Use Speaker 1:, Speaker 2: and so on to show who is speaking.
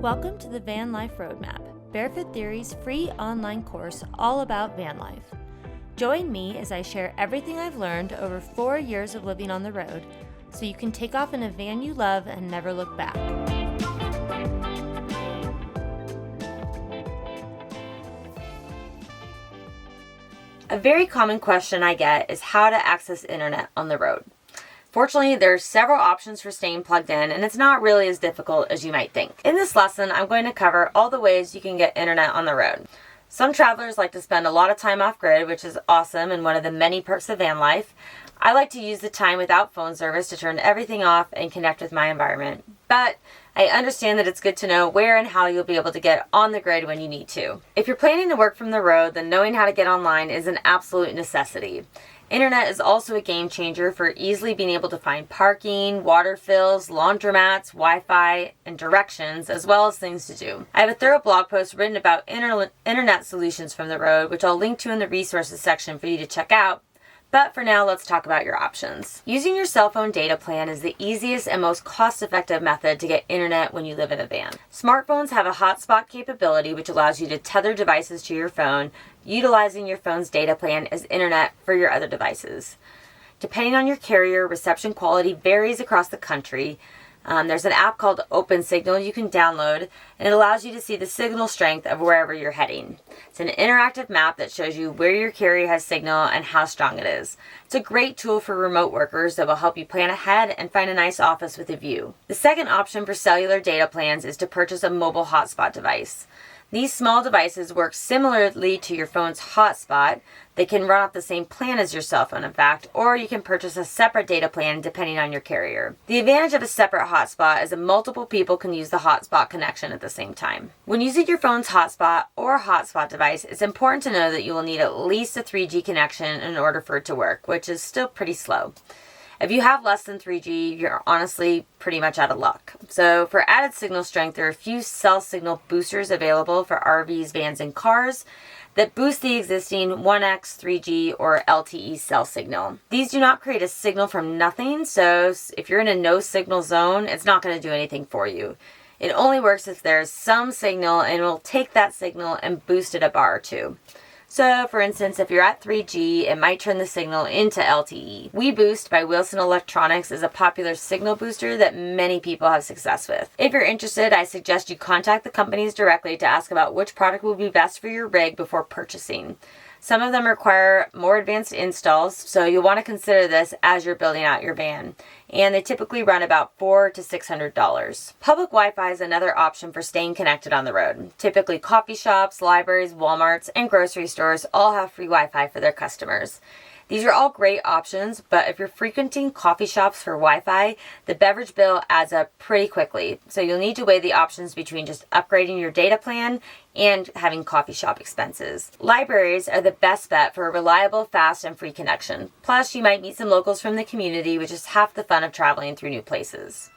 Speaker 1: Welcome to the Van Life Roadmap, Barefoot Theory's free online course all about van life. Join me as I share everything I've learned over 4 years of living on the road, so you can take off in a van you love and never look back. A very common question I get is how to access internet on the road. Fortunately, there are several options for staying plugged in, and it's not really as difficult as you might think. In this lesson, I'm going to cover all the ways you can get internet on the road. Some travelers like to spend a lot of time off-grid, which is awesome and one of the many perks of van life. I like to use the time without phone service to turn everything off and connect with my environment. But I understand that it's good to know where and how you'll be able to get on the grid when you need to. If you're planning to work from the road, then knowing how to get online is an absolute necessity. Internet is also a game changer for easily being able to find parking, water fills, laundromats, Wi-Fi, and directions, as well as things to do. I have a thorough blog post written about internet solutions from the road, which I'll link to in the resources section for you to check out. But for now, let's talk about your options. Using your cell phone data plan is the easiest and most cost-effective method to get internet when you live in a van. Smartphones have a hotspot capability, which allows you to tether devices to your phone, utilizing your phone's data plan as internet for your other devices. Depending on your carrier, reception quality varies across the country. There's an app called Open Signal you can download, and it allows you to see the signal strength of wherever you're heading. It's an interactive map that shows you where your carrier has signal and how strong it is. It's a great tool for remote workers that will help you plan ahead and find a nice office with a view. The second option for cellular data plans is to purchase a mobile hotspot device. These small devices work similarly to your phone's hotspot. They can run off the same plan as your cell phone, in fact, or you can purchase a separate data plan depending on your carrier. The advantage of a separate hotspot is that multiple people can use the hotspot connection at the same time. When using your phone's hotspot or hotspot device, it's important to know that you will need at least a 3G connection in order for it to work, which is still pretty slow. If you have less than 3G, you're honestly pretty much out of luck. So for added signal strength, there are a few cell signal boosters available for RVs, vans, and cars that boost the existing 1x, 3G, or LTE cell signal. These do not create a signal from nothing, so if you're in a no signal zone, it's not going to do anything for you. It only works if there's some signal, and it will take that signal and boost it a bar or two. So, for instance, if you're at 3G, it might turn the signal into LTE. Weboost by Wilson Electronics is a popular signal booster that many people have success with. If you're interested, I suggest you contact the companies directly to ask about which product will be best for your rig before purchasing. Some of them require more advanced installs, so you'll want to consider this as you're building out your van. And they typically run about $400 to $600. Public Wi-Fi is another option for staying connected on the road. Typically coffee shops, libraries, Walmarts, and grocery stores all have free Wi-Fi for their customers. These are all great options, but if you're frequenting coffee shops for Wi-Fi, the beverage bill adds up pretty quickly. So you'll need to weigh the options between just upgrading your data plan and having coffee shop expenses. Libraries are the best bet for a reliable, fast, and free connection. Plus, you might meet some locals from the community, which is half the fun of traveling through new places.